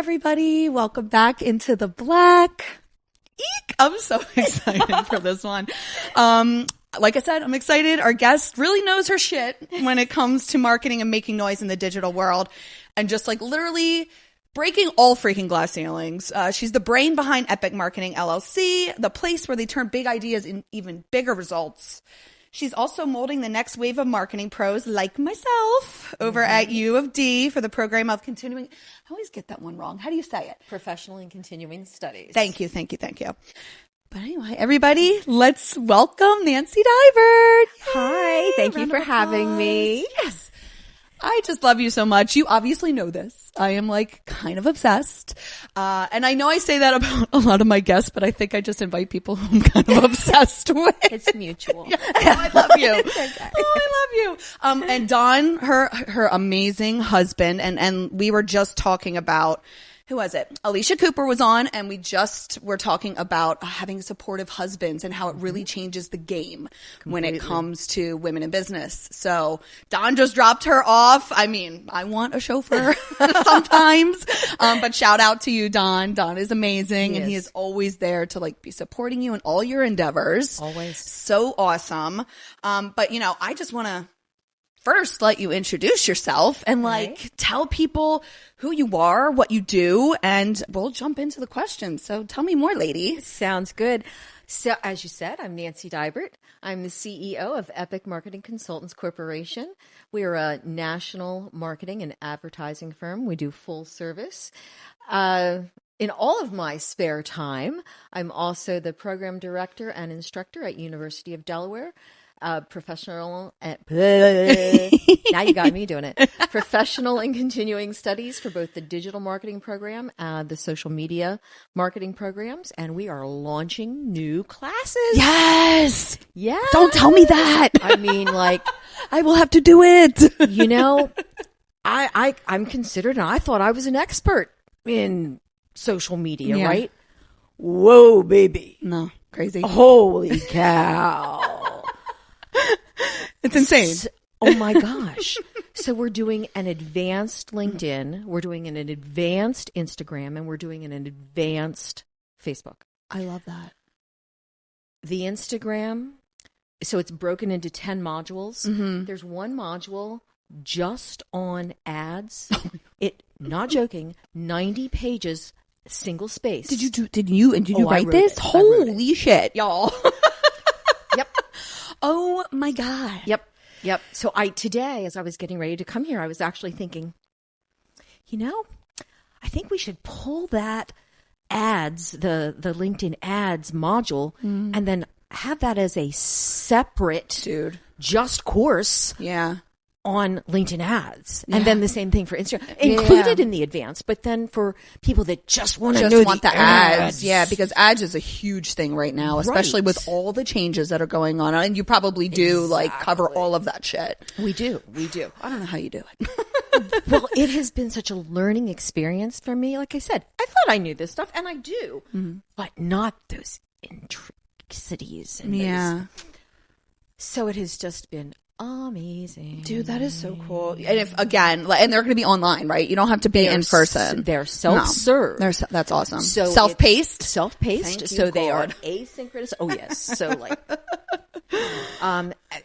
everybody. Welcome back into the black. Eek! I'm so excited for this one. Like I said, I'm excited. Our guest really knows her shit when it comes to marketing and making noise in the digital world, and just like literally breaking all freaking glass ceilings. She's the brain behind Epic Marketing LLC, the place where they turn big ideas in even bigger results. She's also molding the next wave of marketing pros like myself over at U of D for the program of continuing. I always get that one wrong. How do you say it? Professional and continuing studies. Thank you. But anyway, everybody, let's welcome Nancy Dibert. Hi, thank you for having me. Yes. I just love you so much. You obviously know this. I am like kind of obsessed. And I know I say that about a lot of my guests, but I think I just invite people who I'm kind of obsessed with. It's mutual. Yeah, I love you. Okay. Oh, I love you. And Don, her amazing husband, and we were just talking about, who was it? Alicia Cooper was on, and we just were talking about having supportive husbands and how it really changes the game when it comes to women in business. So Don just dropped her off. I mean, I want a chauffeur sometimes. But shout out to you, Don. Don is amazing, and he is always there to like be supporting you in all your endeavors. Always. So awesome. But you know, I just want to first let you introduce yourself and like tell people who you are, what you do, and we'll jump into the questions. So tell me more, lady. Sounds good. So as you said, I'm Nancy Dibert. I'm the CEO of Epic Marketing Consultants Corporation. We are a national marketing and advertising firm. We do full service. In all of my spare time, I'm also the program director and instructor at University of Delaware. Professional now you got me doing it. Professional and continuing studies for both the digital marketing program and the social media marketing programs, and we are launching new classes. Yes. Yeah. Don't tell me that. I mean, like, I will have to do it. You know, I'm considered, and I thought I was an expert in social media, right? Whoa, baby. No, crazy. Holy cow. It's insane. Oh my gosh. So we're doing an advanced LinkedIn, we're doing an advanced Instagram, and we're doing an advanced Facebook. I love that. The Instagram, so it's broken into 10 modules. Mm-hmm. There's one module just on ads. Not joking, 90 pages, single space. Did you write this? Holy shit, y'all. Yep. Oh my God. Yep. So today, as I was getting ready to come here, I was actually thinking, you know, I think we should pull that ads, the LinkedIn ads module, and then have that as a separate just course. Yeah. On LinkedIn ads. And then the same thing for Instagram. Included in the advanced, but then for people that just want to know the ads. Yeah, because ads is a huge thing right now, especially with all the changes that are going on. And you probably do like cover all of that shit. We do. I don't know how you do it. Well, it has been such a learning experience for me. Like I said, I thought I knew this stuff, and I do, but not those intricacies. And so it has just been amazing. Dude, that is so cool. And if again, and they're going to be online, right? You don't have to be in person. They're self-served. No. That's awesome. So self-paced? Self-paced. So they are asynchronous. Oh yes. So like,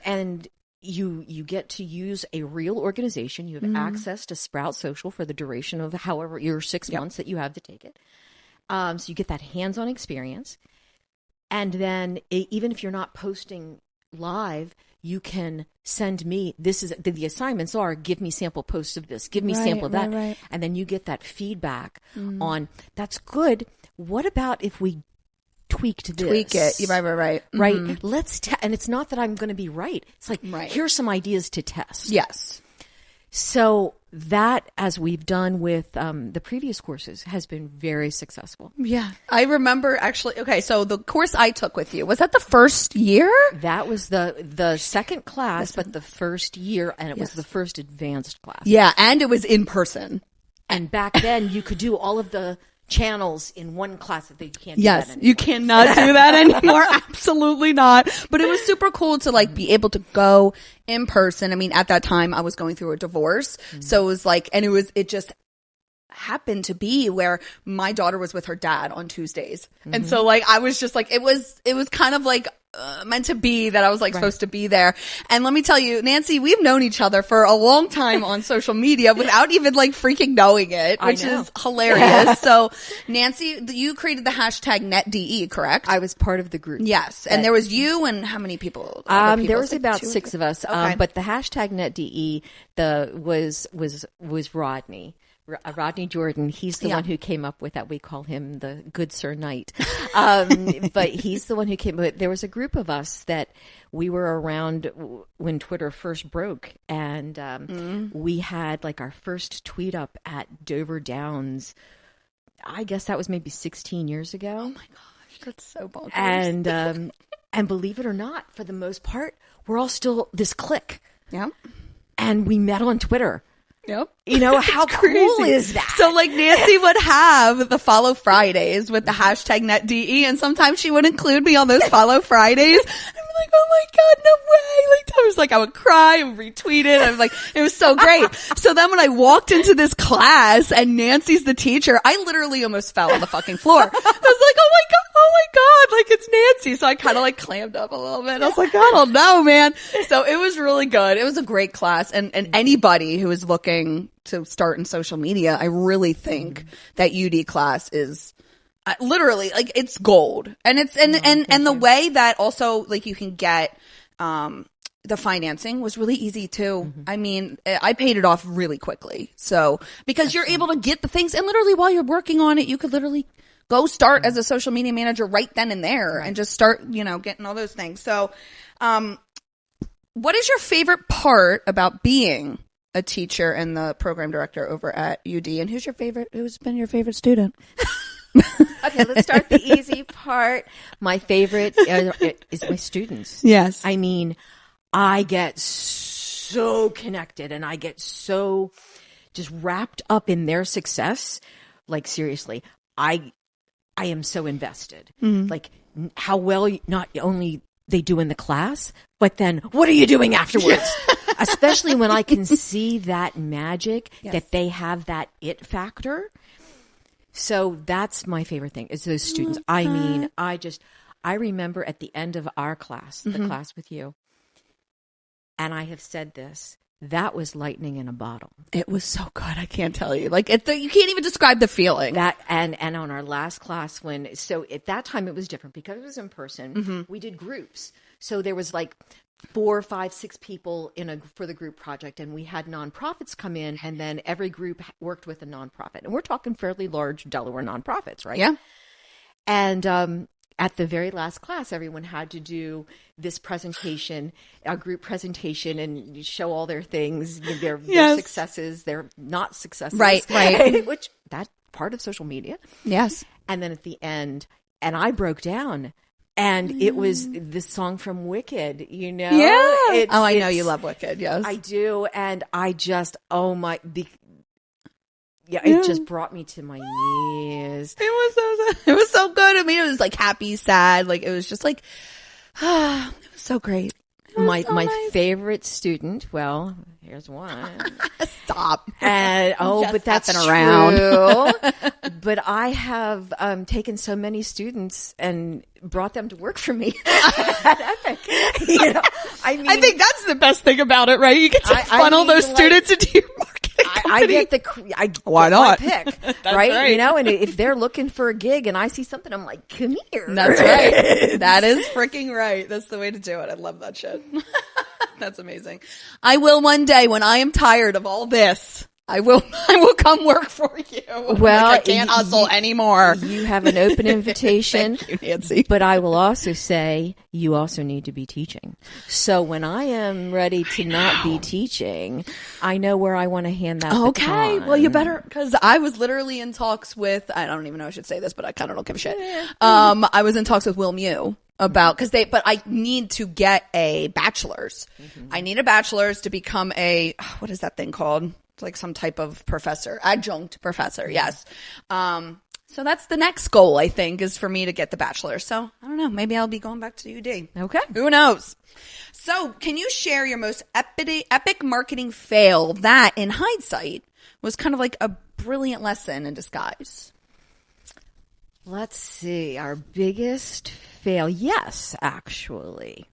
and you get to use a real organization. You have access to Sprout Social for the duration of however your 6 months that you have to take it. So you get that hands-on experience. And then even if you're not posting live, you can send me, this is, the assignments are, give me sample posts of this, give me sample of that. Right. And then you get that feedback on, that's good. What about if we tweaked this? Tweak it. Right. Mm-hmm. Right. Let's, and it's not that I'm going to be right. It's like, here's some ideas to test. Yes. So that, as we've done with the previous courses, has been very successful. Yeah. I remember actually, so the course I took with you, was that the first year? That was the second class, but the first year, and it was the first advanced class. Yeah, and it was in person. And back then, you could do all of the channels in one class that they can't do that anymore. You cannot do that anymore. Absolutely not. But it was super cool to like be able to go in person. I mean, at that time I was going through a divorce. So it was like, and it just happened to be where my daughter was with her dad on Tuesdays. And so like, I was just like, it was kind of like, meant to be that I was like supposed to be there. And let me tell you, Nancy, we've known each other for a long time on social media without even like freaking knowing it, which is hilarious. So Nancy, you created the hashtag NetDE, correct? I was part of the group. Yes. And there was you and how many people? There was about 6 of us. Okay. But the hashtag NetDE, was Rodney. Rodney Jordan, he's the one who came up with that. We call him the Good Sir Knight. But he's the one who came up. There was a group of us that we were around when Twitter first broke. And we had like our first tweet up at Dover Downs. I guess that was maybe 16 years ago. Oh my gosh, that's so bonkers. And believe it or not, for the most part, we're all still this clique. Yeah. And we met on Twitter. Yep. You know, how cool is that? So like Nancy would have the Follow Fridays with the hashtag NetDE, and sometimes she would include me on those Follow Fridays. I'd be like, oh my God, no way. Like, I was like, I would cry and retweet it. I was like, it was so great. So then when I walked into this class and Nancy's the teacher, I literally almost fell on the fucking floor. I was like, oh my God, like it's Nancy. So I kind of like clammed up a little bit. I was like, I don't know, man. So it was really good. It was a great class. And anybody who is looking to start in social media, I really think that UD class is literally like it's gold. And it's, and the way that also like you can get, the financing was really easy too. I mean, I paid it off really quickly. So, because you're able to get the things and literally while you're working on it, you could literally go start as a social media manager right then and there and just start, you know, getting all those things. So, what is your favorite part about being a teacher and the program director over at UD? And who's been your favorite student? Okay, let's start the easy part. My favorite is my students. Yes. I mean, I get so connected and I get so just wrapped up in their success. Like seriously, I am so invested. Like how well not only they do in the class, but then what are you doing afterwards? Especially when I can see that magic, that they have that it factor. So that's my favorite thing is those students. I mean, I remember at the end of our class, the class with you, and I have said this, that was lightning in a bottle. It was so good. I can't tell you. Like, you can't even describe the feeling. That and on our last class so at that time it was different because it was in person. We did groups. So there was like 4, 5, 6 people for the group project, and we had nonprofits come in, and then every group worked with a nonprofit. And we're talking fairly large Delaware nonprofits, right? Yeah. And at the very last class, everyone had to do this presentation, a group presentation, and show all their things, their successes, their not successes. Right. Which, that's part of social media. Yes. And then at the end, and I broke down. And it was this song from Wicked, you know? Yeah. I know you love Wicked, yes. I do. And I just, it just brought me to my knees. It was so good. I mean, it was like happy, sad. Like, it was just like, it was so great. My favorite student, well, here's one. Stop. And but that's true. Around. But I have taken so many students and brought them to work for me at Epic. You know, I mean, I think that's the best thing about it, right? You get to funnel those students into your marketing company. I get Why not? pick, right? You know, and if they're looking for a gig and I see something, I'm like, come here. That's right. That is freaking right. That's the way to do it. I love that shit. That's amazing. I will one day when I am tired of all this. I will come work for you. Well, I can't hustle anymore. You have an open invitation. Thank you, Nancy. But I will also say you also need to be teaching. So when I am ready to not be teaching, I know where I want to hand that baton. Well, you better, because I was literally in talks with, I don't even know I should say this, but I kind of don't give a shit. I was in talks with Will Mew about, but I need to get a bachelor's. I need a bachelor's to become what is that thing called? Like some type of professor, adjunct professor. Yes. So that's the next goal, I think, is for me to get the bachelor. So I don't know. Maybe I'll be going back to UD. Okay. Who knows? So can you share your most epic marketing fail that in hindsight was kind of like a brilliant lesson in disguise? Let's see. Our biggest fail. Yes, actually.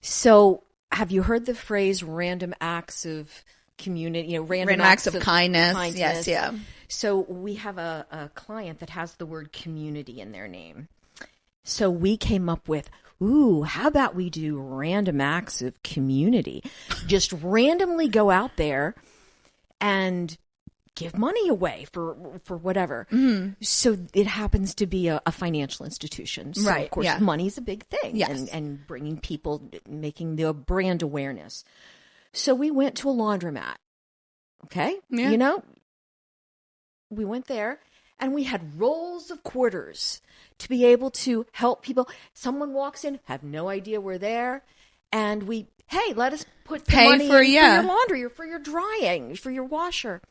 So have you heard the phrase random acts of community, random acts of kindness? Yes, yeah. So we have a client that has the word community in their name. So we came up with, how about we do random acts of community? Just randomly go out there and give money away for whatever. Mm-hmm. So it happens to be a financial institution. So right. Of course, money's a big thing. Yes. And bringing people, making the brand awareness. So we went to a laundromat. Okay? Yeah. We went there and we had rolls of quarters to be able to help people. Someone walks in, have no idea we're there, and let us put the money for your laundry or for your drying, for your washer.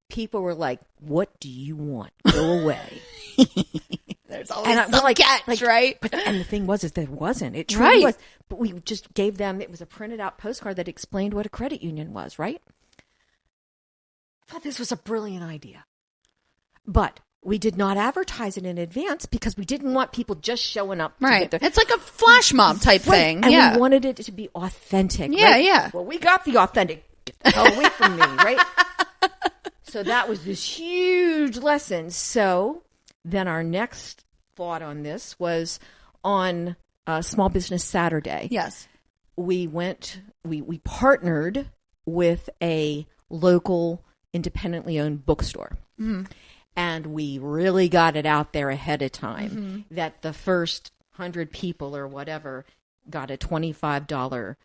People were like, what do you want? Go away. There's always some catch, right? And the thing was, there wasn't. It truly was. But we just gave them, it was a printed out postcard that explained what a credit union was, right? I thought this was a brilliant idea. But we did not advertise it in advance because we didn't want people just showing up. Right. It's like a flash mob type thing. And we wanted it to be authentic. Yeah, right? yeah. Well, we got the authentic. Get the hell away from me, right? So that was this huge lesson. So then our next thought on this was on Small Business Saturday. Yes. We partnered with a local independently owned bookstore. Mm-hmm. And we really got it out there ahead of time that the first 100 people or whatever got a $25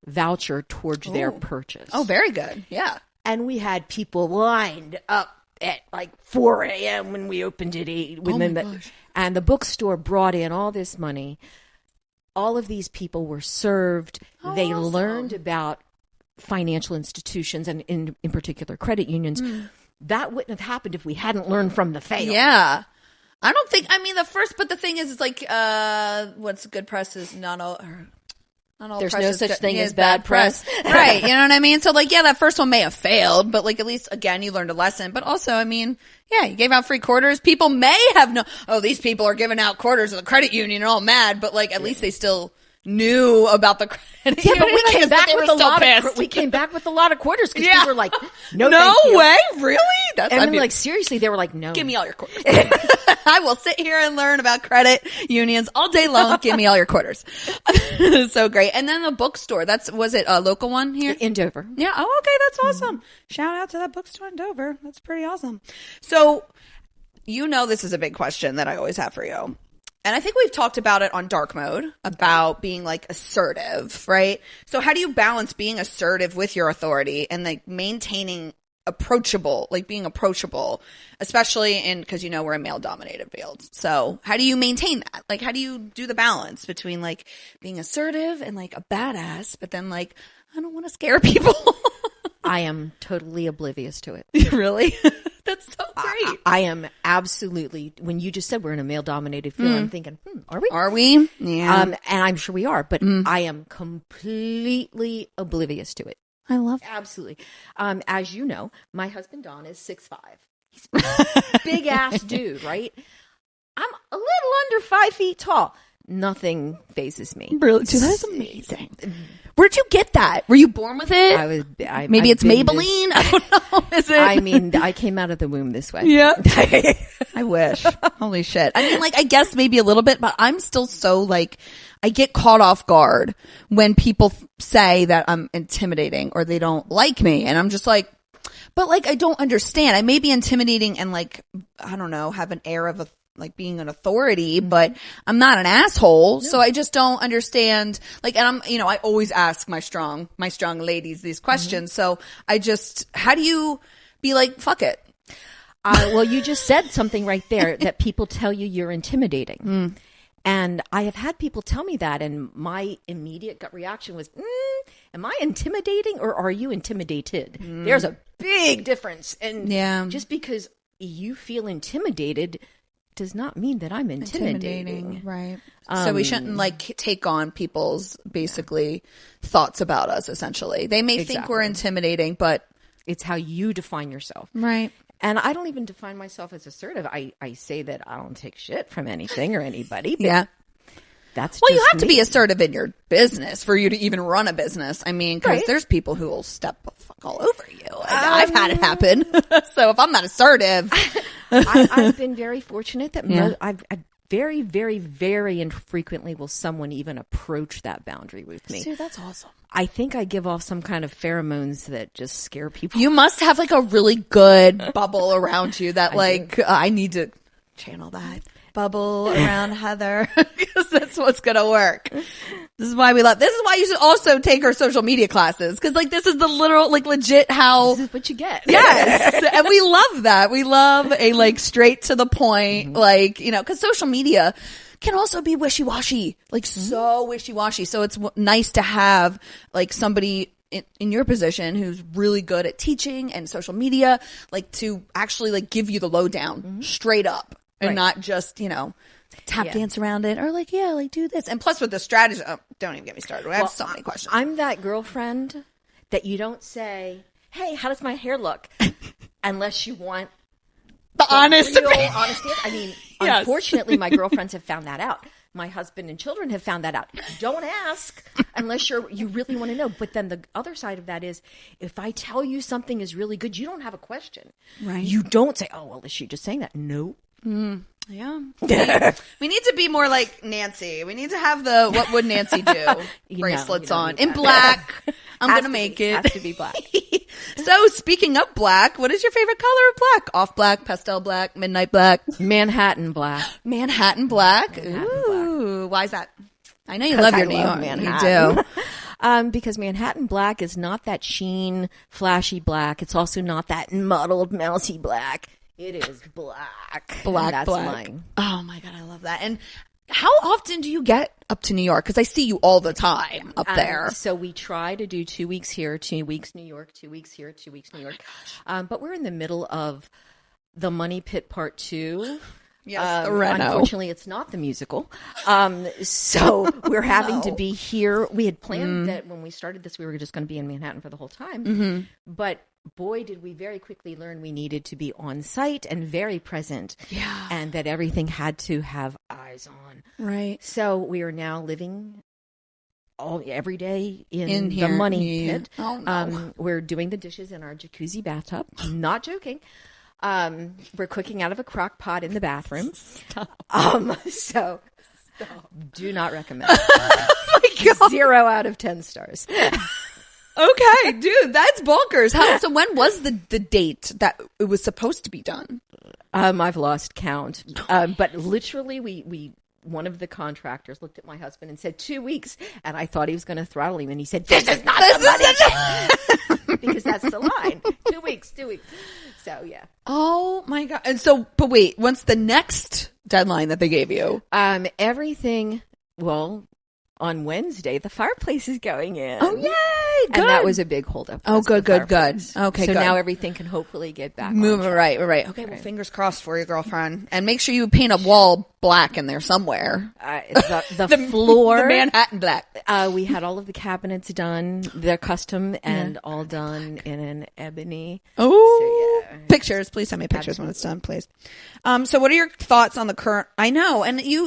voucher towards their purchase. Oh, very good. Yeah. And we had people lined up at like 4 a.m. when we opened at 8. And the bookstore brought in all this money. All of these people were served. They learned about financial institutions and in particular credit unions. That wouldn't have happened if we hadn't learned from the fail. Yeah. I don't think, but the thing is, it's like, what's good press is not all there's press no is such good, thing as bad press. Right. You know what I mean? So that first one may have failed, but at least again, you learned a lesson. But also, you gave out free quarters. People may have these people are giving out quarters at the credit union and all mad, but at least they still knew about the credit union. But we came back with a lot of quarters because people were like, no way, really? Seriously, they were like, no. Give me all your quarters. I will sit here and learn about credit unions all day long. Give me all your quarters. So great. And then the bookstore. Was it a local one here? In Dover. Yeah. Oh, okay. That's awesome. Shout out to that bookstore in Dover. That's pretty awesome. So, this is a big question that I always have for you. And I think we've talked about it on Dark Mode, about being assertive, right? So how do you balance being assertive with your authority and maintaining being approachable, especially because we're a male dominated field. So how do you maintain that? How do you do the balance between being assertive and a badass, but then I don't want to scare people? I am totally oblivious to it. Really? That's so great. I am absolutely, when you just said we're in a male dominated field, I'm thinking, are we? Are we? Yeah. And I'm sure we are, but I am completely oblivious to it. I love that. Absolutely. As you know, my husband Don is 6'5". He's a big ass dude, right? I'm a little under 5 feet tall. Nothing phases me. Brilliant. Dude, that is amazing. Where'd you get that? Were you born with it? Maybe it's Maybelline. I don't know. Is it? I came out of the womb this way. Yeah. I wish. Holy shit. I guess maybe a little bit, but I'm still so I get caught off guard when people say that I'm intimidating or they don't like me. And I'm just but I don't understand. I may be intimidating and I don't know, have an air of being an authority, but I'm not an asshole. No. So I just don't understand. And I'm, I always ask my strong ladies these questions. So how do you be fuck it? Well, you just said something right there that people tell you you're intimidating. And I have had people tell me that, and my immediate gut reaction was, am I intimidating or are you intimidated? There's a big difference. And just because you feel intimidated does not mean that I'm intimidating. Right. So we shouldn't take on people's basically thoughts about us, essentially. They may think we're intimidating, but it's how you define yourself. Right. And I don't even define myself as assertive. I say that I don't take shit from anything or anybody. But Yeah. that's Well, you just have to me. be assertive in your business for you to even run a business. I mean, because Right. there's people who will step the fuck all over you. I've had it happen. So if I'm not assertive, I've been very fortunate that Yeah. I've very, very, very infrequently will someone even approach that boundary with me. dude, that's awesome. I think I give off some kind of pheromones that just scare people. You must have like a really good bubble around you that I need to channel that bubble around Heather because that's what's going to work. This is why you should also take our social media classes. Cause like this is the literal, like legit how. This is what you get. Yes. And we love that. We love a like straight to the point, like, you know, cause social media can also be wishy-washy, like so wishy-washy. So it's nice to have like somebody in your position who's really good at teaching and social media, like to actually like give you the lowdown straight up and Right. not just, you know, tap dance around it or like, yeah, like do this. And plus with the strategy, don't even get me started. I have so many questions. I'm that girlfriend that you don't say, hey, how does my hair look? Unless you want The honest real opinion. honesty. I mean, Yes. unfortunately, my girlfriends have found that out. My husband and children have found that out. Don't ask unless you really want to know. But then the other side of that is, if I tell you something is really good, you don't have a question. Right. You don't say, oh, well, is she just saying that? No. Yeah. We need to be more like Nancy. We need to have the what would Nancy do bracelets you don't on need in that. black. I'm Has going to to make be- it. has to be black. So speaking of black, what is your favorite color of black? Off black, pastel black, midnight black, Manhattan black. Manhattan black. Manhattan Ooh, why is that? I know you love your I New love York. Manhattan. You do. Because Manhattan black is not that sheen, flashy black. It's also not that muddled, mousy black. It is black. Black, And that's black. mine. Oh my God, I love that. And how often do you get up to New York? Because I see you all the time up there. So we try to do 2 weeks here, 2 weeks New York, 2 weeks here, 2 weeks New York. But we're in the middle of the Money Pit Part 2. Yes, the reno. Unfortunately, it's not the musical. So we're having to be here. We had planned that when we started this, we were just going to be in Manhattan for the whole time. But boy, did we very quickly learn we needed to be on site and very present. Yeah. And that everything had to have eyes on. Right. So we are now living every day in the here. Money Yeah. Pit. Oh, no. We're doing the dishes in our jacuzzi bathtub. Not joking. We're cooking out of a crock pot in the bathroom. So do not recommend. Oh my God. 0 out of 10 stars. Okay, dude, that's bonkers. So when was the date that it was supposed to be done? I've lost count. But literally we one of the contractors looked at my husband and said 2 weeks, and I thought he was going to throttle him, and he said, "This is not the money," because that's the line. 2 weeks, 2 weeks. So yeah. Oh my God. And so, but wait, when's the next deadline that they gave you? Everything. Well, on Wednesday, the fireplace is going in. Oh, yay. Good. And that was a big holdup. Oh, good. Okay, So good. now everything can hopefully get back. Move on track. right. Okay, well, fingers crossed for you, girlfriend. And make sure you paint a wall black in there somewhere. The floor. The Manhattan black. We had all of the cabinets done. They're custom and all done in an ebony. Oh, So, yeah. Pictures. Please send me pictures when it's done, please. So what are your thoughts on the current, I know,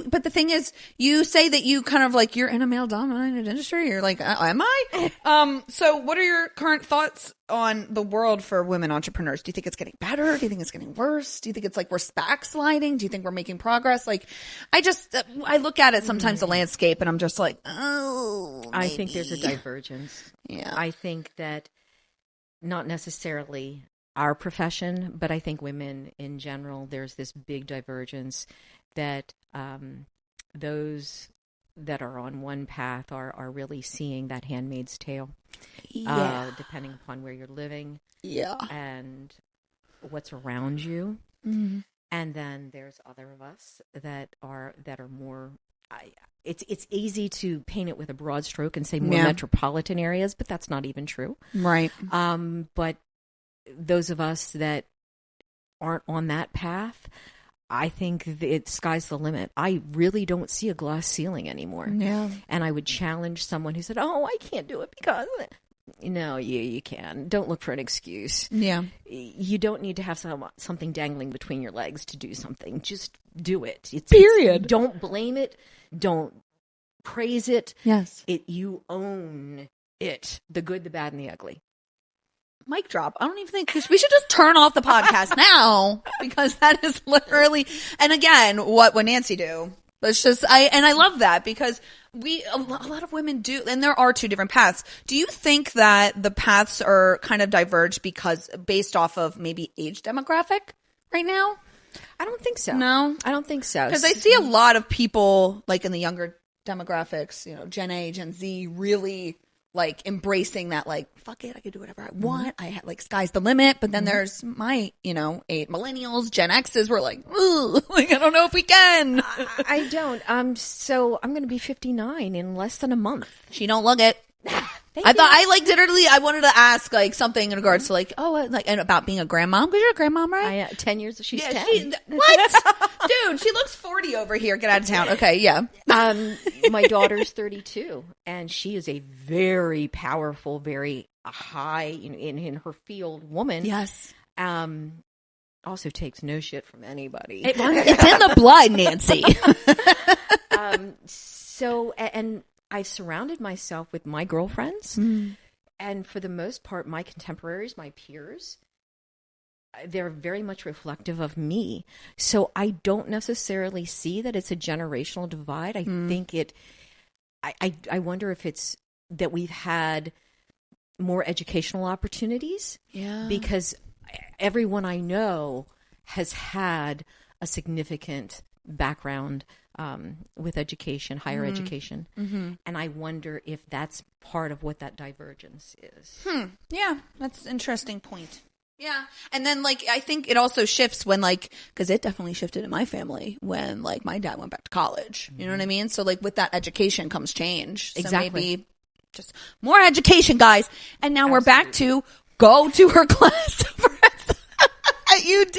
but the thing is, you say that you kind of like, you're in a male dominated industry. You're like, am I? So what are your current thoughts on the world for women entrepreneurs? Do you think it's getting better? Do you think it's getting worse? Do you think it's like we're backsliding? Do you think we're making progress? Like, I look at it sometimes, the landscape, and I'm just like, oh, I think there's a divergence. Yeah. I think that not necessarily our profession, but I think women in general, there's this big divergence that those that are on one path are really seeing that Handmaid's Tale, depending upon where you're living, and what's around you. Mm-hmm. And then there's other of us that are more. It's easy to paint it with a broad stroke and say more metropolitan areas, but that's not even true. Right. But those of us that aren't on that path, I think sky's the limit. I really don't see a glass ceiling anymore. Yeah. And I would challenge someone who said, "Oh, I can't do it because..." No, you can. Don't look for an excuse. Yeah. You don't need to have something dangling between your legs to do something. Just do it. Period. Don't blame it. Don't praise it. Yes. You own it. The good, the bad, and the ugly. Mic drop. I don't even think we should just turn off the podcast now, because that is literally, and again, what would Nancy do? It's just, I love that, because a lot of women do, and there are two different paths. Do you think that the paths are kind of diverged based off of maybe age demographic right now? I don't think so. No? I don't think so. Because I see a lot of people, like in the younger demographics, Gen A, Gen Z, really like embracing that, like, fuck it, I could do whatever I want. I had, like, sky's the limit. But then there's my, 8 millennials, Gen X's, we're like, ooh, like, I don't know if we can. I don't. So I'm going to be 59 in less than a month. She don't look it. I wanted to ask, like, something in regards to, like, and about being a grandmom, because you're a grandmom, right? 10 years, she's 10. What? Dude, she looks 40 over here. Get out of town. Okay, yeah. My daughter's 32, and she is a very powerful, very high, in her field woman. Yes. Also takes no shit from anybody. It's in the blood, Nancy. And I've surrounded myself with my girlfriends, and for the most part, my contemporaries, my peers, they're very much reflective of me. So I don't necessarily see that it's a generational divide. I think I wonder if it's that we've had more educational opportunities. Yeah. Because everyone I know has had a significant background with education, higher education. Mm-hmm. And I wonder if that's part of what that divergence is. Yeah, that's an interesting point. Yeah. And then, like, I think it also shifts when, like, because it definitely shifted in my family when, like, my dad went back to college. You know what I mean? So, like, with that education comes change. Exactly. So maybe just more education, guys. And now we're back to go to her class at UD.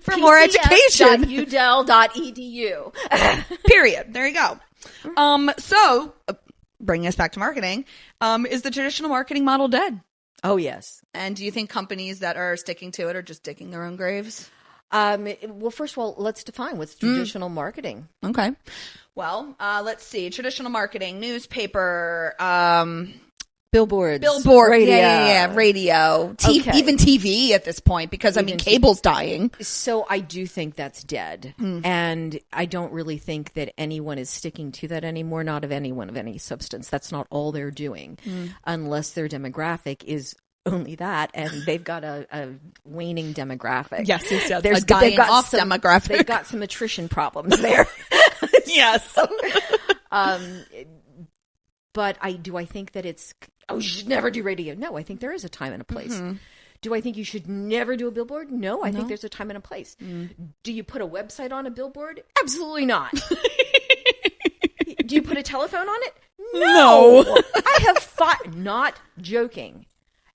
For more education. PCS.udel.edu. Period. There you go. So, bringing us back to marketing, is the traditional marketing model dead? Oh, yes. And do you think companies that are sticking to it are just digging their own graves? Well, first of all, let's define what's traditional marketing. Okay. Well, let's see. Traditional marketing, newspaper, Billboard, radio. Yeah, radio, even TV at this point, because cable's dying. So I do think that's dead, and I don't really think that anyone is sticking to that anymore. Not of anyone of any substance. That's not all they're doing, unless their demographic is only that, and they've got a waning demographic. Yes. There's a dying off demographic. They've got some attrition problems there. Yes. But I think that it's, you should never do radio. No, I think there is a time and a place. Do I think you should never do a billboard? No, I think there's a time and a place. Do you put a website on a billboard? Absolutely not. Do you put a telephone on it? No. I have not joking.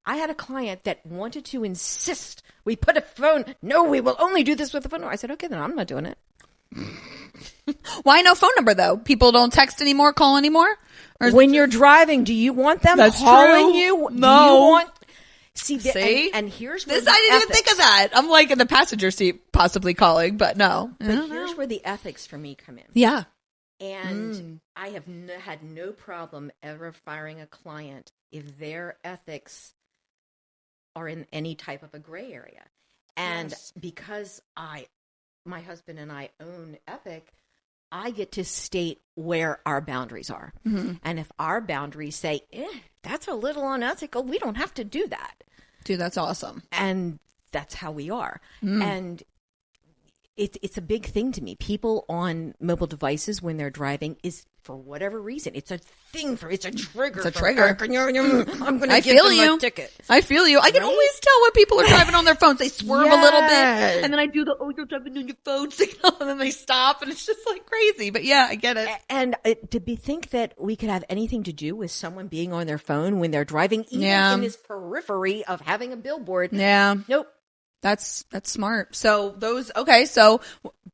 I had a client that wanted to insist we put a phone. No, we will only do this with a phone. I said, okay, then I'm not doing it. Why no phone number, though? People don't text anymore, call anymore? When you're driving, do you want them calling you? No. Do you want... See? And here's where I didn't even think of that. I'm like in the passenger seat possibly calling, but no. But here's where the ethics for me come in. Yeah. And I have had no problem ever firing a client if their ethics are in any type of a gray area. And because my husband and I own Epic, I get to state where our boundaries are. And if our boundaries say, that's a little unethical, we don't have to do that. Dude, that's awesome. And that's how we are. And it's a big thing to me. People on mobile devices when they're driving is, for whatever reason, it's a trigger. It's a trigger. I'm going to give them a ticket. I feel you. I can always tell when people are driving on their phones. They swerve a little bit, and then I do the you're driving on your phone signal, and then they stop, and it's just like crazy. But yeah, I get it. And to think that we could have anything to do with someone being on their phone when they're driving, even in this periphery of having a billboard. Yeah. Nope. That's smart. So so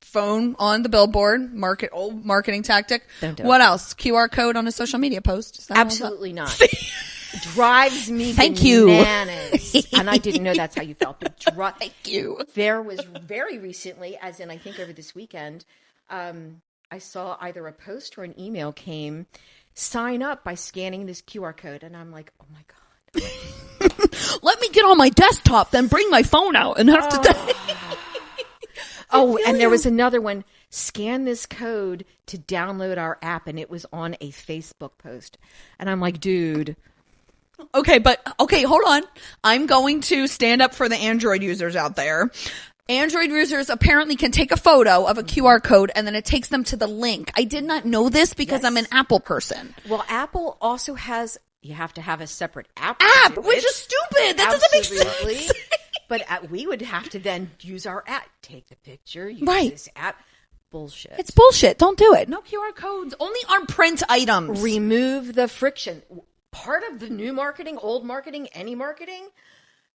phone on the billboard, old marketing tactic. Don't do what else? QR code on a social media post? Absolutely not. drives me Thank you. bananas. And I didn't know that's how you felt. But Thank you. there was very recently, as in I think over this weekend, I saw either a post or an email came, sign up by scanning this QR code. And I'm like, oh my God. Let me get on my desktop, then bring my phone out and have to. And there was another one. Scan this code to download our app, and it was on a Facebook post. And I'm like, dude. Okay, hold on. I'm going to stand up for the Android users out there. Android users apparently can take a photo of a QR code and then it takes them to the link. I did not know this because I'm an Apple person. Well, Apple also has, you have to have a separate app. Which is stupid. That doesn't make sense. But we would have to then use our app. Take the picture, use this app. Bullshit. It's bullshit. Don't do it. No QR codes. Only on print items. Remove the friction. Part of the new marketing, old marketing, any marketing,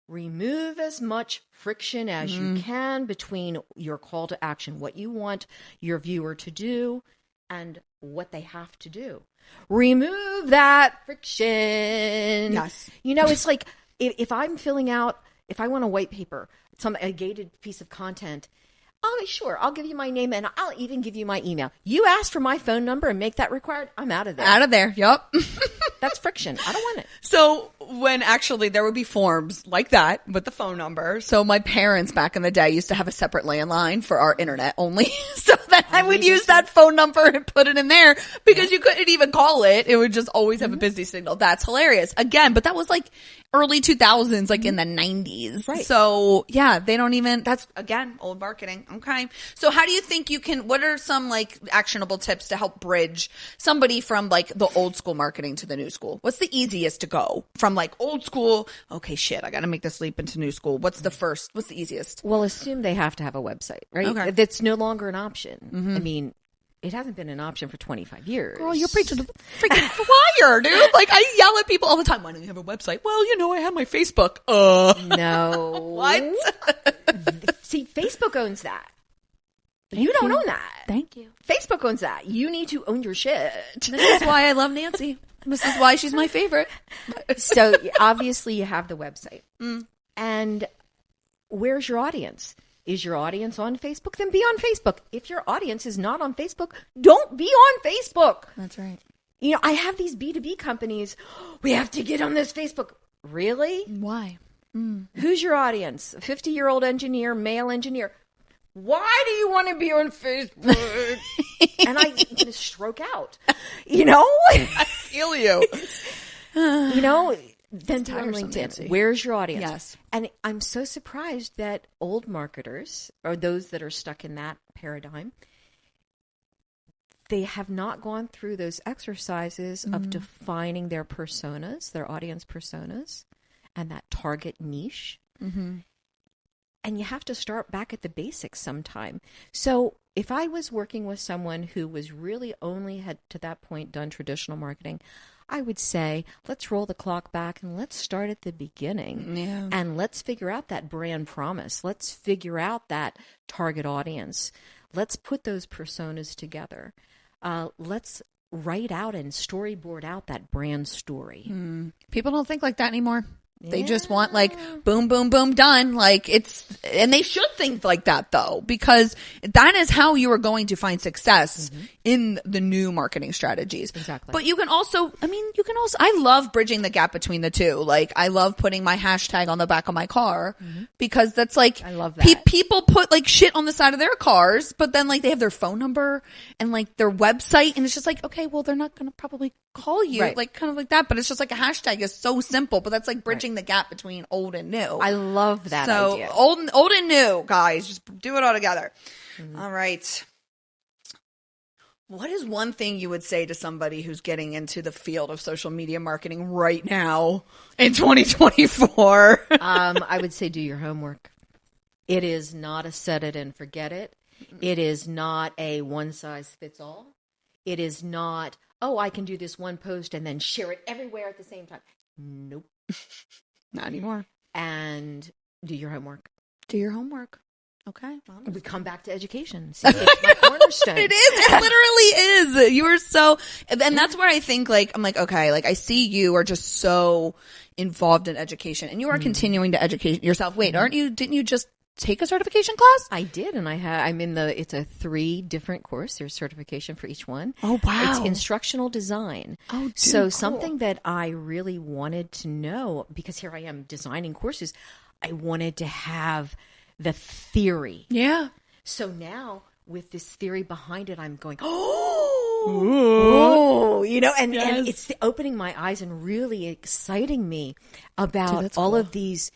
remove as much friction as you can between your call to action, what you want your viewer to do, and what they have to do. Remove that friction. Yes. You know, it's like if I'm filling out, if I want a white paper, a gated piece of content, oh, sure, I'll give you my name and I'll even give you my email. You ask for my phone number and make that required, I'm out of there. Out of there, yep. That's friction. I don't want it. So when actually there would be forms like that with the phone number. So my parents back in the day used to have a separate landline for our internet only. So that I would use that phone number and put it in there because you couldn't even call it. It would just always have a busy signal. That's hilarious. Again, but that was like early 2000s, like in the 90s. Right. So yeah, they don't even, that's again, old marketing. Okay. So how do you think what are some like actionable tips to help bridge somebody from like the old school marketing to the new school? What's the easiest to go from like old school? Okay, shit, I got to make this leap into new school. What's the easiest? Well, assume they have to have a website, right? Okay. That's no longer an option. I mean, it hasn't been an option for 25 years. Girl, you're preaching to the freaking choir, dude. Like, I yell at people all the time. Why don't you have a website? Well, I have my Facebook. No. What? See, Facebook owns that. You don't own that. Thank you. Facebook owns that. You need to own your shit. This is why I love Nancy. This is why she's my favorite. So, obviously, you have the website. And where's your audience? Is your audience on Facebook? Then be on Facebook. If your audience is not on Facebook, don't be on Facebook. That's right. You know, I have these B2B companies. We have to get on this Facebook. Really? Why? Who's your audience? A 50-year-old engineer, male engineer. Why do you want to be on Facebook? And I'm going to stroke out. I feel you. Then time LinkedIn. Where's your audience? Yes. And I'm so surprised that old marketers, or those that are stuck in that paradigm, they have not gone through those exercises of defining their personas, their audience personas, and that target niche. And you have to start back at the basics sometime. So if I was working with someone who was really only had to that point done traditional marketing, I would say, let's roll the clock back and let's start at the beginning. Yeah. And let's figure out that brand promise. Let's figure out that target audience. Let's put those personas together. Let's write out and storyboard out that brand story. People don't think like that anymore. They just want like boom, boom, boom, done. Like and they should think like that though, because that is how you are going to find success in the new marketing strategies. Exactly. But you can also, I love bridging the gap between the two. Like I love putting my hashtag on the back of my car because that's like, I love that. People put like shit on the side of their cars, but then like they have their phone number and like their website and it's just like, okay, well, they're not going to probably call you like kind of like that, but it's just like a hashtag is so simple, but that's like bridging the gap between old and new. I love that idea. Old and new, guys, just do it all together. All right. What is one thing you would say to somebody who's getting into the field of social media marketing right now in 2024? I would say do your homework. It is not a set it and forget it. It is not a one size fits all. It is not, oh, I can do this one post and then share it everywhere at the same time. Nope. Not anymore. And do your homework. Do your homework. Okay. We come back to education. See, it's my cornerstone. It is. It literally is. You are so, and that's where I think like, I'm like, okay, like I see you are just so involved in education and you are continuing to educate yourself. Wait, didn't you just take a certification class? I did. And it's a 3 different course. There's certification for each one. Oh, wow. It's instructional design. Oh, dude, so cool. Something that I really wanted to know, because here I am designing courses, I wanted to have the theory. Yeah. So now with this theory behind it, I'm going, oh, and it's opening my eyes and really exciting me about all of these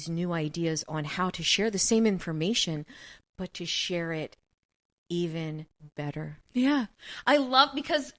new ideas on how to share the same information, but to share it even better. Yeah. I love because,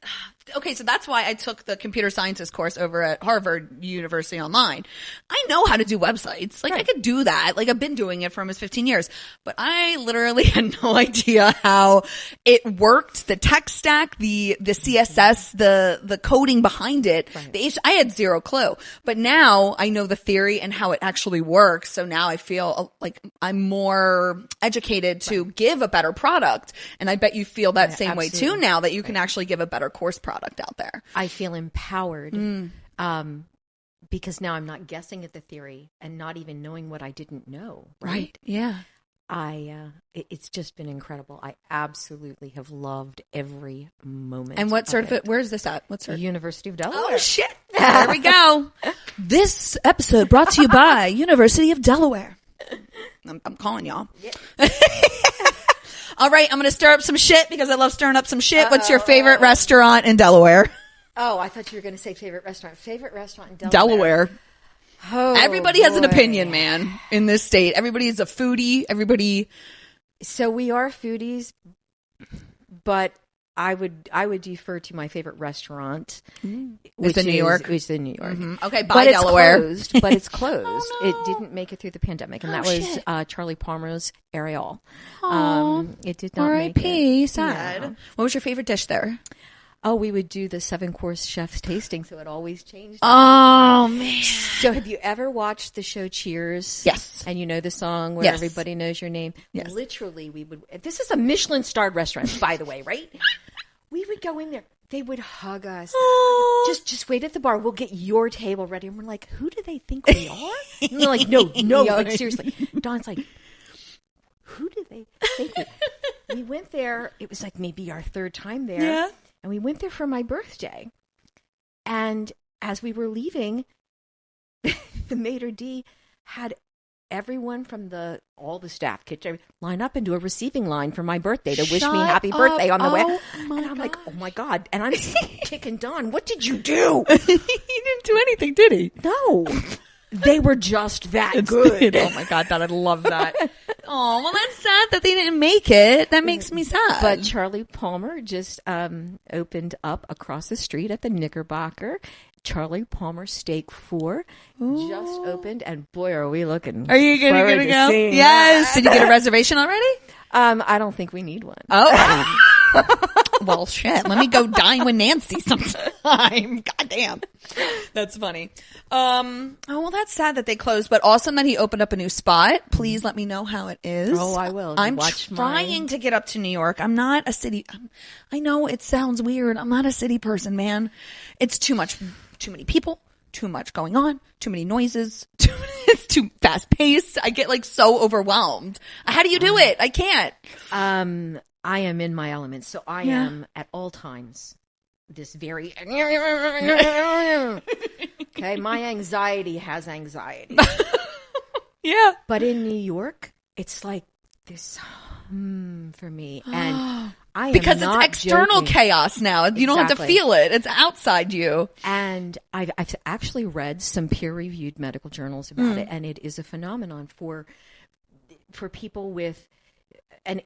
okay, so that's why I took the computer sciences course over at Harvard University Online. I know how to do websites. Like I could do that. Like I've been doing it for almost 15 years, but I literally had no idea how it worked, the tech stack, the CSS, the coding behind it. Right. I had zero clue, but now I know the theory and how it actually works. So now I feel like I'm more educated to give a better product. And I bet you feel that same way too now that you can actually give a better course product out there. I feel empowered because now I'm not guessing at the theory and not even knowing what I didn't know. Right? Yeah. It's just been incredible. I absolutely have loved every moment. And what where's this at? What's her? University of Delaware. Oh shit! There we go. This episode brought to you by University of Delaware. I'm calling y'all. Yeah. All right, I'm going to stir up some shit because I love stirring up some shit. What's your favorite restaurant in Delaware? Oh, I thought you were going to say favorite restaurant. Favorite restaurant in Delaware. Oh, everybody has an opinion, man, in this state. Everybody is a foodie. Everybody. So we are foodies, but I would defer to my favorite restaurant, which is in New York. Which is in New York. Mm-hmm. Okay, bye Delaware. But it's closed. Oh, no. It didn't make it through the pandemic, and that was Charlie Palmer's Ariel. It did not make it. Sad. Yeah. What was your favorite dish there? Oh, we would do the 7-course chef's tasting, so it always changed. Oh, man. So have you ever watched the show Cheers? Yes. And you know the song where everybody knows your name? Yes. Literally, this is a Michelin-starred restaurant, by the way, right? We would go in there. They would hug us. Oh. Just wait at the bar. We'll get your table ready. And we're like, who do they think we are? And they're like, no, like seriously. Don's like, who do they think we went there. It was like maybe our 3rd time there. Yeah. And we went there for my birthday. And as we were leaving, the maitre d' had everyone from all the staff kitchen line up into a receiving line for my birthday to wish me happy birthday on the way. And I'm like, oh my God. And I'm kicking Don, what did you do? He didn't do anything, did he? No. They were just that good. Oh my God, I love that. Oh, well, that's sad that they didn't make it. That makes me sad. But Charlie Palmer just opened up across the street at the Knickerbocker. Charlie Palmer Steak 4 just opened, and boy, are we looking. Are you going to go? Yes. Did you get a reservation already? I don't think we need one. Oh. Well, shit. Let me go dine with Nancy sometime. Goddamn. That's funny. Oh, well, that's sad that they closed, but awesome that he opened up a new spot. Please let me know how it is. Oh, I will. I'm trying to get up to New York. I'm not a city. I know it sounds weird. I'm not a city person, man. It's too much. Too many people. Too much going on. Too many noises. It's too fast paced. I get like so overwhelmed. How do you do it? I can't. I am in my element, so I am at all times this very okay. My anxiety has anxiety. Yeah, but in New York, it's like this for me, and I am because not it's external joking. Chaos now. You don't have to feel it; it's outside you. And I've actually read some peer-reviewed medical journals about it, and it is a phenomenon for people with. And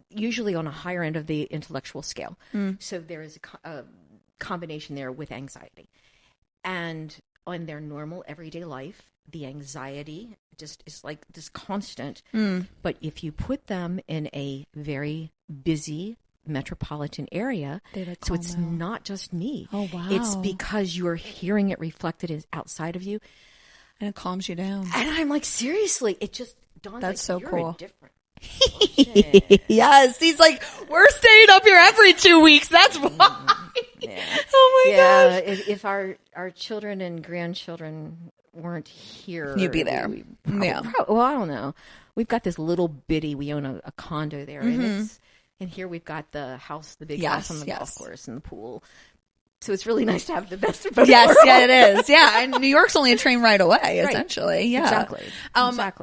usually on a higher end of the intellectual scale. So there is a combination there with anxiety. And on their normal everyday life, the anxiety just is like this constant. But if you put them in a very busy metropolitan area, so it's not just me. Oh, wow. It's because you're hearing it reflected outside of you. And it calms you down. And I'm like, seriously, it just dawns That's like, so cool. different. Yes, he's like, we're staying up here every 2 weeks. That's why. Yeah. Oh my Yeah, gosh. if our children and grandchildren weren't here, You'd be there. Yeah. Well, I don't know. We've got this little bitty. We own a condo there, and here we've got the house, the big house on the golf course and the pool. So it's really nice to have the best of both worlds. Yeah, it is. Yeah, and New York's only a train ride away, essentially. Yeah, exactly.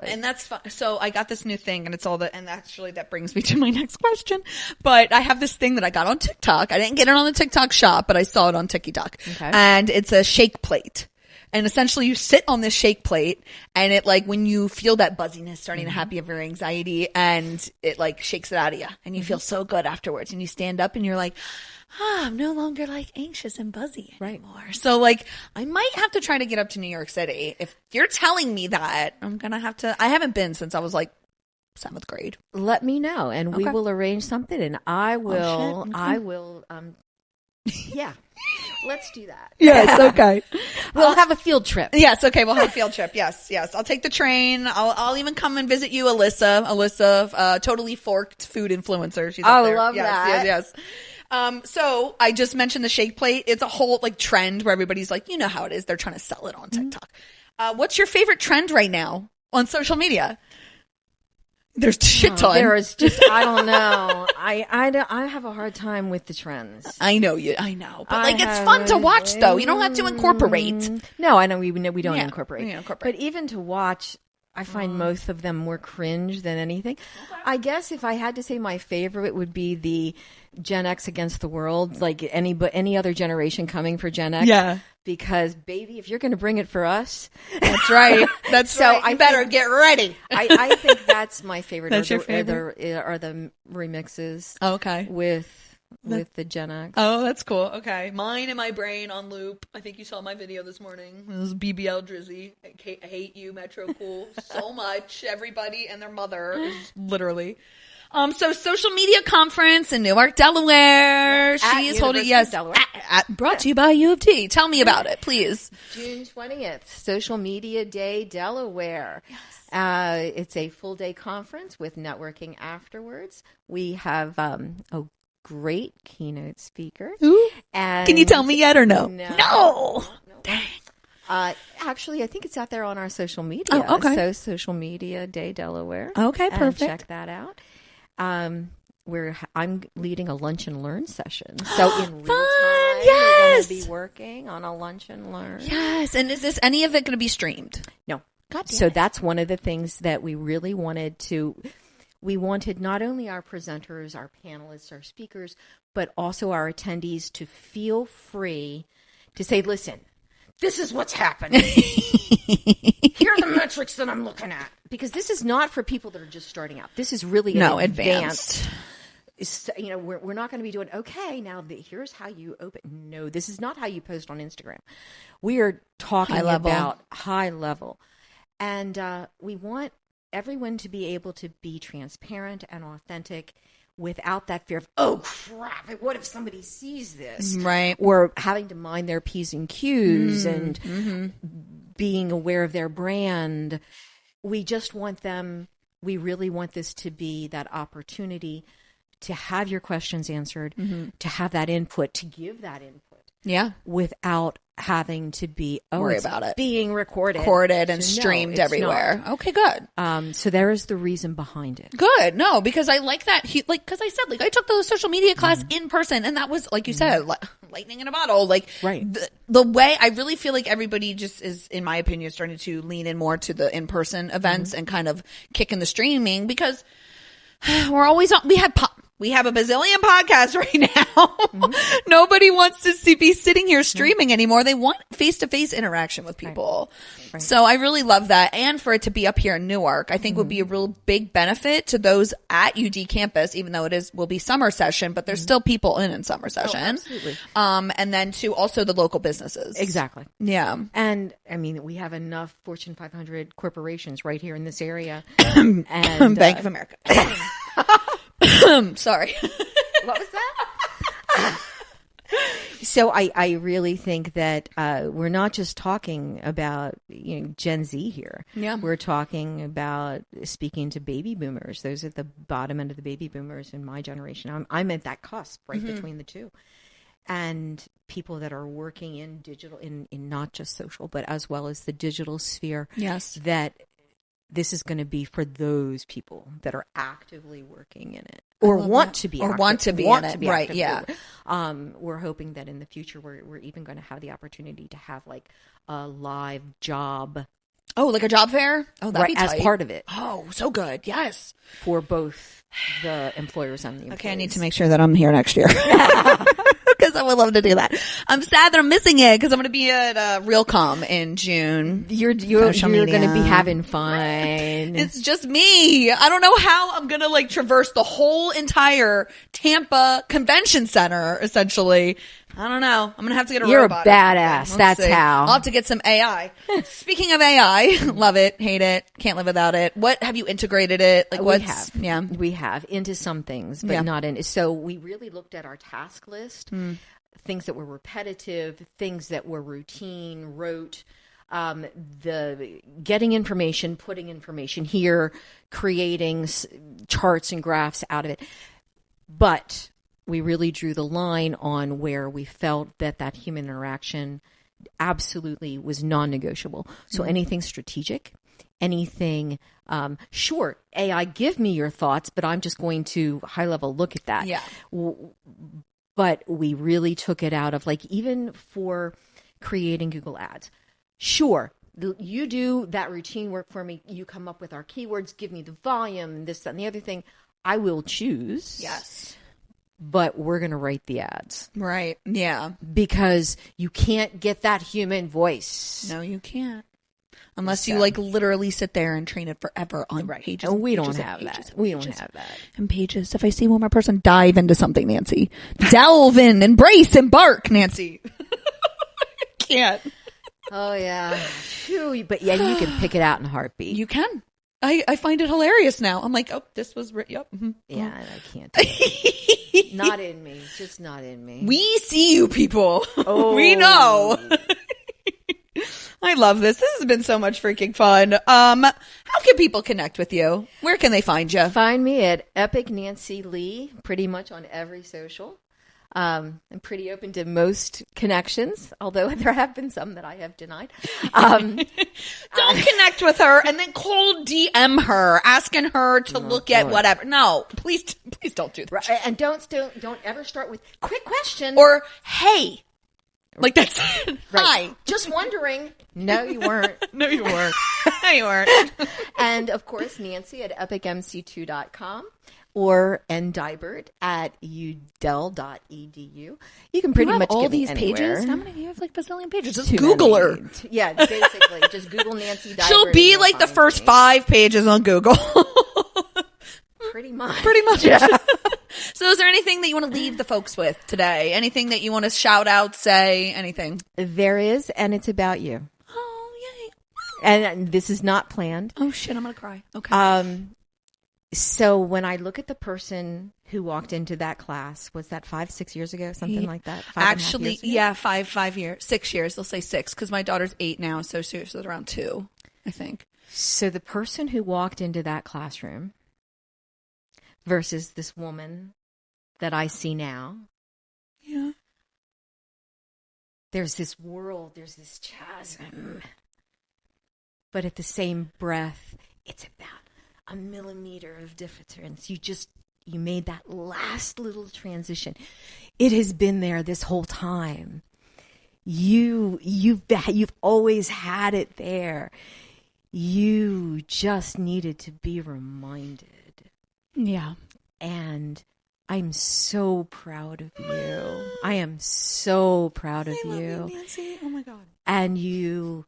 And that's fun. So I got this new thing, and it's all and actually that brings me to my next question. But I have this thing that I got on TikTok. I didn't get it on the TikTok shop, but I saw it on TikTok. Okay. And it's a shake plate. And essentially you sit on this shake plate and it like when you feel that buzziness starting to happen of your anxiety and it like shakes it out of you and you feel so good afterwards and you stand up and you're like, I'm no longer like anxious and buzzy anymore. So like I might have to try to get up to New York City. If you're telling me that, I'm going to have to, I haven't been since I was like 7th grade. Let me know and we will arrange something and I will, yeah. Let's do that. Yes, okay. We'll have a field trip. Yes, okay, we'll have a field trip. Yes. I'll take the train. I'll even come and visit you, Alyssa, totally forked food influencer. She's up there. Love that. Yes. So I just mentioned the shake plate. It's a whole like trend where everybody's like, you know how it is. They're trying to sell it on TikTok. What's your favorite trend right now on social media? There's shit ton. There is just, I don't know. I have a hard time with the trends. I know. But like, it's fun to watch though. You don't have to incorporate. No, I know we don't incorporate. But even to watch, I find most of them more cringe than anything. Okay. I guess if I had to say my favorite would be the Gen X against the world, like any other generation coming for Gen X. Yeah. Because baby, if you're going to bring it for us, that's right. That's so right. You better get ready. I think that's my favorite. That's your favorite? Are the remixes. Okay. With the Gen X. Oh, that's cool. Okay. Mine in my brain on loop. I think you saw my video this morning. It was BBL Drizzy. I hate you, Metro Cool, so much. Everybody and their mother is literally. So social media conference in Newark, Delaware. She is holding, Delaware. Brought to you by U of T. Tell me about it, please. June 20th, Social Media Day, Delaware. Yes. It's a full day conference with networking afterwards. We have, a great keynote speaker. Ooh. And can you tell me yet or no? No. Dang. Actually, I think it's out there on our social media. Oh, okay. So Social Media Day, Delaware. Okay, perfect. Check that out. I'm leading a lunch and learn session. So in real time, we're going to be working on a lunch and learn. Yes. And is any of it going to be streamed? No. So that's one of the things that we really wanted to. We wanted not only our presenters, our panelists, our speakers, but also our attendees to feel free to say, listen, this is what's happening. Here are the metrics that I'm looking at. Because this is not for people that are just starting out. This is really advanced. We're not going to be doing, okay, now here's how you open. No, this is not how you post on Instagram. We are talking about high level. And we want everyone to be able to be transparent and authentic without that fear of, oh, crap, what if somebody sees this? Right. Or having to mind their P's and Q's and being aware of their brand. We just want we really want this to be that opportunity to have your questions answered, to have that input, to give that input. Yeah. Without having to be worry about it being recorded and streamed everywhere. Not. Okay, good. So there is the reason behind it. Good. No, because I like that. Because I said, I took the social media class in person, and that was, like you said, lightning in a bottle. The way I really feel like everybody just is, in my opinion, starting to lean in more to the in-person events and kind of kicking the streaming because we're always on. We have a bazillion podcasts right now. Nobody wants to be sitting here streaming anymore. They want face-to-face interaction with people. Right. So I really love that. And for it to be up here in Newark, I think would be a real big benefit to those at UD campus, even though will be summer session, but there's still people in summer session. Oh, absolutely. And then to also the local businesses. Exactly. Yeah. And I mean, we have enough Fortune 500 corporations right here in this area. And Bank of America. Sorry. What was that? So I really think that we're not just talking about Gen Z here. Yeah. We're talking about speaking to baby boomers. Those at the bottom end of the baby boomers in my generation. I'm at that cusp right between the two. And people that are working in digital, in not just social, but as well as the digital sphere. Yes. That this is going to be for those people that are actively working in it. Or want to be in it. Right, yeah. We're hoping that in the future we're even going to have the opportunity to have like a live job. Oh, like a job fair? Oh, that'd be tight. As part of it. Oh, so good. Yes. For both the employers and the employees. Okay, I need to make sure that I'm here next year. Because I would love to do that. I'm sad that I'm missing it because I'm going to be at RealCom in June. You're going to be having fun. It's just me. I don't know how I'm going to like traverse the whole entire Tampa Convention Center, essentially. I don't know. I'm going to have to get a robot. You're a badass. That's how. I'll have to get some AI. Speaking of AI, love it, hate it, can't live without it. What have you integrated it? Like We have into some things, but not in. So we really looked at our task list, things that were repetitive, things that were routine, rote, the getting information, putting information here, creating charts and graphs out of it. But we really drew the line on where we felt that human interaction absolutely was non-negotiable. So anything strategic, anything, sure, AI, give me your thoughts, but I'm just going to high level look at that. Yeah. But we really took it out of like, even for creating Google Ads. Sure, you do that routine work for me. You come up with our keywords, give me the volume, this, that, and the other thing. I will choose. Yes. But we're going to write the ads. Right. Yeah. Because you can't get that human voice. No, you can't. Unless you like literally sit there and train it forever on pages. And we don't have that. We don't have that. And pages. If I see one more person dive into something, Nancy. Delve in, embrace, embark, Nancy. I can't. Oh, yeah. Phew, but yeah, you can pick it out in a heartbeat. You can. I find it hilarious now. I'm like, oh, this was, yep. Mm-hmm. Yeah, I can't. Do it. Not in me. Just not in me. We see you people. Oh. We know. I love this. This has been so much freaking fun. How can people connect with you? Where can they find you? Find me at Epic Nancy Lee, pretty much on every social. I'm pretty open to most connections, although there have been some that I have denied. Don't connect with her and then cold DM her, asking her to look at whatever. No, please don't do that. Right. And don't ever start with quick question or hey. Like that's right. Hi. Just wondering. No, you weren't. No, you weren't. No, you weren't. And of course, Nancy at epicmc2.com. Or ndibert at udel.edu. You can pretty much all get these anywhere. pages. How many? You have like bazillion pages. Just Google her. Yeah, basically, just Google Nancy Dibert. She'll be like the first 5 pages on Google. Pretty much. Pretty much. Yeah. So, is there anything that you want to leave the folks with today? Anything that you want to shout out, say, anything? There is, and it's about you. Oh, yay! And this is not planned. Oh shit! I'm gonna cry. Okay. So when I look at the person who walked into that class, was that 5-6 years ago, something like that? Actually, yeah, 5 years, 6 years. They'll say 6 because my daughter's 8 now, so she's around 2, I think. So the person who walked into that classroom versus this woman that I see now, yeah, there's this world, there's this chasm, but at the same breath, it's about a millimeter of difference. You made that last little transition. It has been there this whole time. You've always had it there. You just needed to be reminded. Yeah. And I'm so proud of you. I am so proud of you. I love you, Nancy. Oh my God. And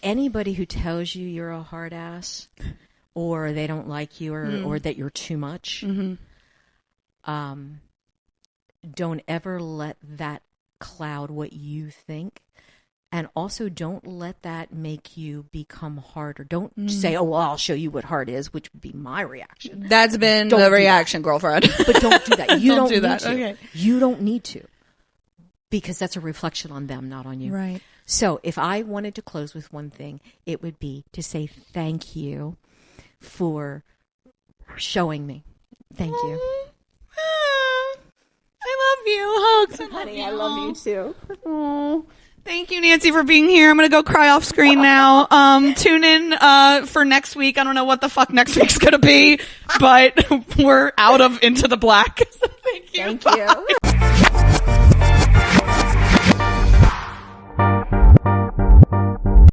anybody who tells you you're a hard ass, or they don't like you, or that you're too much, don't ever let that cloud what you think. And also don't let that make you become harder. Don't say, oh, well, I'll show you what hard is, which would be my reaction. That's been the reaction, girlfriend. But don't do that. You don't do need that. to. Okay. You don't need to. because that's a reflection on them, not on you. Right. So if I wanted to close with one thing, it would be to say thank you for showing me. Thank you. I love you. Hugs. Honey, I love you too. Oh, thank you, Nancy, for being here. I'm going to go cry off screen now. Tune in for next week. I don't know what the fuck next week's going to be, but we're out of Into the Black. So thank you. Thank you.